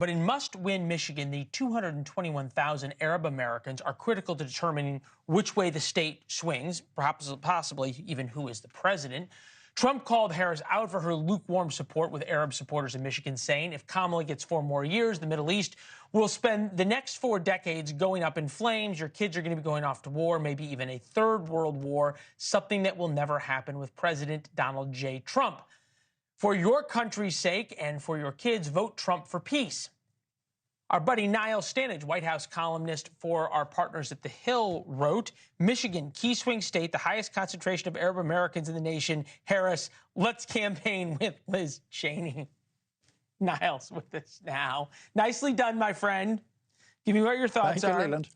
But in must-win Michigan, the 221,000 Arab Americans are critical to determining which way the state swings, perhaps possibly even who is the president. Trump called Harris out for her lukewarm support with Arab supporters in Michigan, saying if Kamala gets 4 more years, the Middle East will spend the next 4 decades going up in flames. Your kids are going to be going off to war, maybe even a third world war, something that will never happen with President Donald J. Trump. For your country's sake and for your kids, vote Trump for peace. Our buddy Niall Stanage, White House columnist for our partners at The Hill, wrote, Michigan, key swing state, the highest concentration of Arab Americans in the nation. Harris, let's campaign with Liz Cheney. Niall's with us now. Nicely done, my friend. Give me what your thoughts are. Thank you, Leland.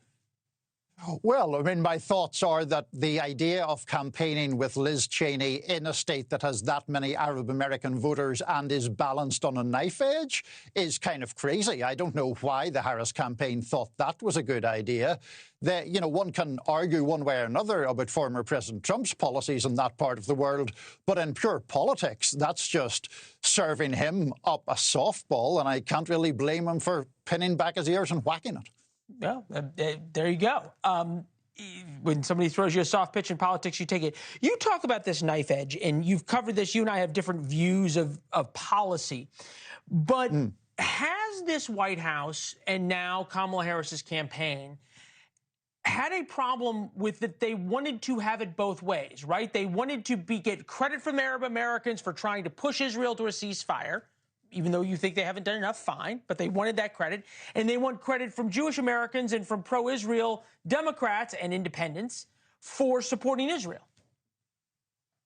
Well, I mean, my thoughts are that the idea of campaigning with Liz Cheney in a state that has that many Arab American voters and is balanced on a knife edge is kind of crazy. I don't know why the Harris campaign thought that was a good idea. One can argue one way or another about former President Trump's policies in that part of the world, but in pure politics, that's just serving him up a softball, and I can't really blame him for pinning back his ears and whacking it. Well, there you go. When somebody throws you a soft pitch in politics, you take it. You talk about this knife edge, and you've covered this. You and I have different views of policy. But has this White House and now Kamala Harris's campaign had a problem with that they wanted to have it both ways, right? They wanted to get credit from Arab Americans for trying to push Israel to a ceasefire, even though you think they haven't done enough, fine, but they wanted that credit. And they want credit from Jewish Americans and from pro-Israel Democrats and independents for supporting Israel.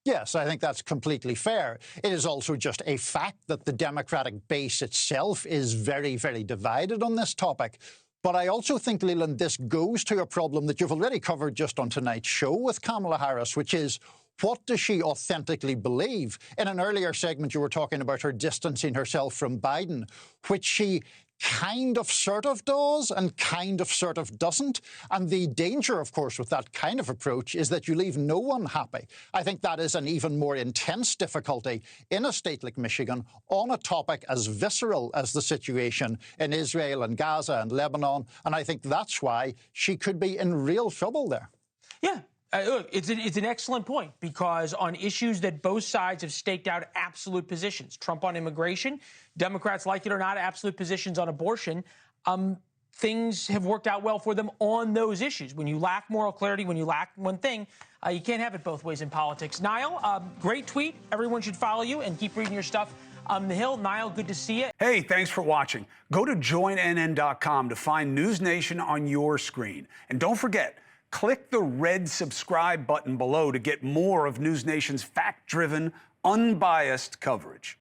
Yes, I think that's completely fair. It is also just a fact that the Democratic base itself is very, very divided on this topic. But I also think, Leland, this goes to a problem that you've already covered just on tonight's show with Kamala Harris, which is, what does she authentically believe? In an earlier segment, you were talking about her distancing herself from Biden, which she kind of sort of does and kind of sort of doesn't. And the danger, of course, with that kind of approach is that you leave no one happy. I think that is an even more intense difficulty in a state like Michigan on a topic as visceral as the situation in Israel and Gaza and Lebanon. And I think that's why she could be in real trouble there. Yeah. Look, it's an excellent point, because on issues that both sides have staked out absolute positions, Trump on immigration, Democrats, like it or not, absolute positions on abortion, things have worked out well for them on those issues. When you lack moral clarity, when you lack one thing, you can't have it both ways in politics. Niall, great tweet. Everyone should follow you and keep reading your stuff on The Hill. Niall, good to see you. Hey, thanks for watching. Go to joinnn.com to find NewsNation on your screen. And don't forget, click the red subscribe button below to get more of NewsNation's fact-driven, unbiased coverage.